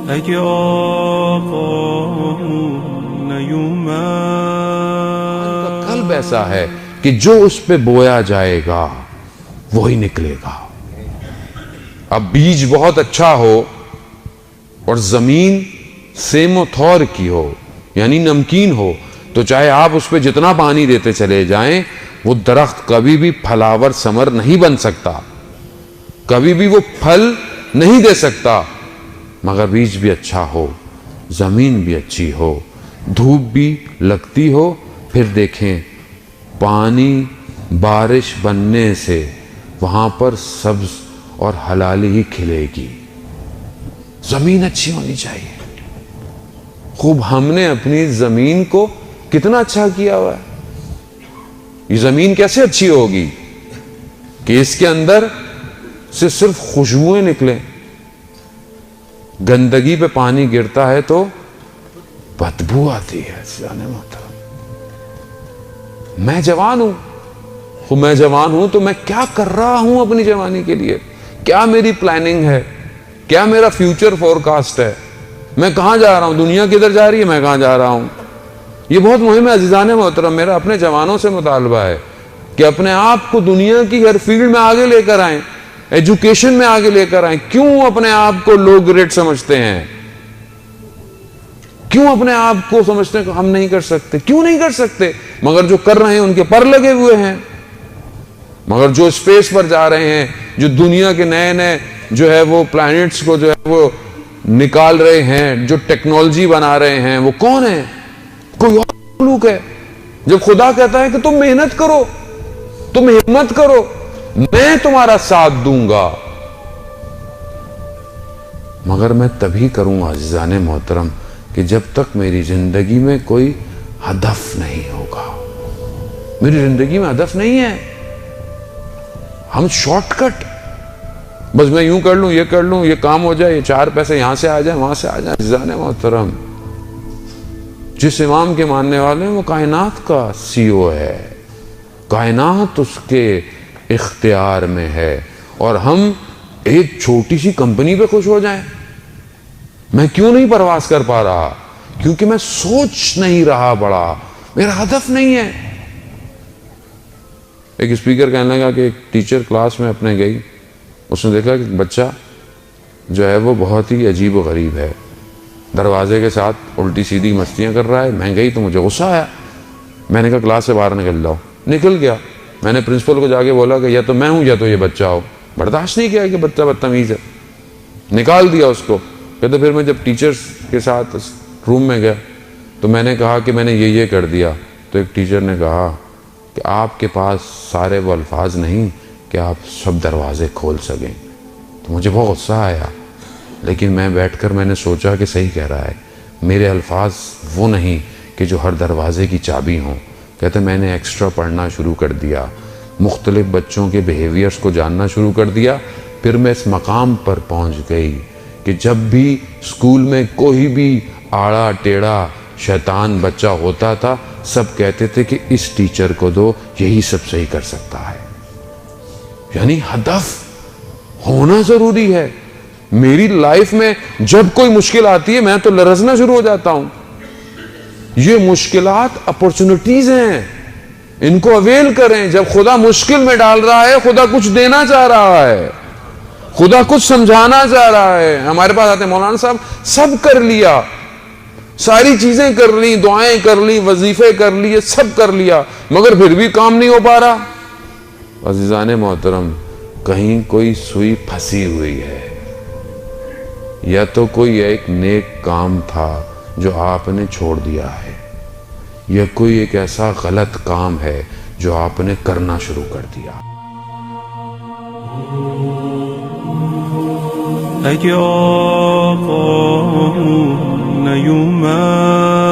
اگه آقا نیومد قلب ایسا ہے کہ جو اس پہ بویا جائے گا وہی نکلے گا. اب بیج بہت اچھا ہو اور زمین سیم و تھور کی ہو یعنی نمکین ہو تو چاہے آپ اس پہ جتنا پانی دیتے چلے جائیں وہ درخت کبھی بھی پھلاور ثمر نہیں بن سکتا, کبھی بھی وہ پھل نہیں دے سکتا. مگر بیج بھی اچھا ہو, زمین بھی اچھی ہو, دھوپ بھی لگتی ہو, پھر دیکھیں پانی بارش بننے سے وہاں پر سبز اور حلالی ہی کھلے گی. زمین اچھی ہونی چاہیے. خوب ہم نے اپنی زمین کو کتنا اچھا کیا ہوا ہے. یہ زمین کیسے اچھی ہوگی کہ اس کے اندر سے صرف خوشبوئیں نکلیں. گندگی پہ پانی گرتا ہے تو بدبو آتی ہے. میں جوان ہوں, میں جوان ہوں تو میں کیا کر رہا ہوں اپنی جوانی کے لیے, کیا میری پلاننگ ہے, کیا میرا فیوچر فورکاسٹ ہے, میں کہاں جا رہا ہوں, دنیا کدھر جا رہی ہے, میں کہاں جا رہا ہوں. یہ بہت مہم ہے عزیزان محترم. میرا اپنے جوانوں سے مطالبہ ہے کہ اپنے آپ کو دنیا کی ہر فیلڈ میں آگے لے کر آئیں, ایجوکیشن میں آگے لے کر آئیں. کیوں اپنے آپ کو لو گریڈ سمجھتے ہیں, کیوں اپنے آپ کو سمجھتے ہیں کہ ہم نہیں کر سکتے, کیوں نہیں کر سکتے. مگر جو کر رہے ہیں ان کے پر لگے ہوئے ہیں, مگر جو اسپیس پر جا رہے ہیں, جو دنیا کے نئے نئے جو ہے وہ پلانٹس کو جو ہے وہ نکال رہے ہیں, جو ٹیکنالوجی بنا رہے ہیں, وہ کون ہے؟ کوئی اور مخلوق ہے. جب خدا کہتا ہے کہ تم محنت کرو, تم ہمت کرو, میں تمہارا ساتھ دوں گا, مگر میں تبھی کروں گا عزیزان محترم کہ جب تک میری زندگی میں کوئی ہدف نہیں ہوگا. میری زندگی میں ہدف نہیں ہے. ہم شارٹ کٹ, بس میں یوں کر لوں, یہ کر لوں, یہ کام ہو جائے, یہ 4 پیسے یہاں سے آ جائیں, وہاں سے آ جائیں. عزیزان محترم, جس امام کے ماننے والے ہیں وہ کائنات کا CEO ہے, کائنات اس کے اختیار میں ہے, اور ہم ایک چھوٹی سی کمپنی پہ خوش ہو جائیں. میں کیوں نہیں پرواز کر پا رہا؟ کیونکہ میں سوچ نہیں رہا بڑا, میرا ہدف نہیں ہے. ایک اسپیکر کہنے لگا کہ ایک ٹیچر کلاس میں اپنے گئی, اس نے دیکھا کہ بچہ جو ہے وہ بہت ہی عجیب و غریب ہے, دروازے کے ساتھ الٹی سیدھی مستیاں کر رہا ہے. میں گئی تو مجھے غصہ آیا, میں نے کہا کلاس سے باہر نکل جاؤ. نکل گیا. میں نے پرنسپل کو جا کے بولا کہ یا تو میں ہوں یا تو یہ بچہ ہو. برداشت نہیں کیا کہ بچہ بدتمیز ہے, نکال دیا اس کو. کہتے پھر میں جب ٹیچرز کے ساتھ روم میں گیا تو میں نے کہا کہ میں نے یہ کر دیا. تو ایک ٹیچر نے کہا کہ آپ کے پاس سارے وہ الفاظ نہیں کہ آپ سب دروازے کھول سکیں. تو مجھے بہت غصہ آیا, لیکن میں بیٹھ کر میں نے سوچا کہ صحیح کہہ رہا ہے. میرے الفاظ وہ نہیں کہ جو ہر دروازے کی چابی ہوں. کہتے میں نے ایکسٹرا پڑھنا شروع کر دیا, مختلف بچوں کے بیہیویئرز کو جاننا شروع کر دیا. پھر میں اس مقام پر پہنچ گئی کہ جب بھی اسکول میں کوئی بھی آڑا ٹیڑھا شیطان بچہ ہوتا تھا, سب کہتے تھے کہ اس ٹیچر کو دو, یہی سب صحیح کر سکتا ہے. یعنی ہدف ہونا ضروری ہے. میری لائف میں جب کوئی مشکل آتی ہے میں تو لرزنا شروع ہو جاتا ہوں. یہ مشکلات اپورچونٹیز ہیں, ان کو اویل کریں. جب خدا مشکل میں ڈال رہا ہے, خدا کچھ دینا چاہ رہا ہے, خدا کچھ سمجھانا چاہ رہا ہے. ہمارے پاس آتے ہیں مولانا صاحب, سب کر لیا, ساری چیزیں کر لی, دعائیں کر لی, وظیفے کر لیے, سب کر لیا, مگر پھر بھی کام نہیں ہو پا رہا. عزیزان محترم, کہیں کوئی سوئی پھنسی ہوئی ہے, یا تو کوئی ایک نیک کام تھا جو آپ نے چھوڑ دیا ہے, یا کوئی ایک ایسا غلط کام ہے جو آپ نے کرنا شروع کر دیا. اگه آقا نیومد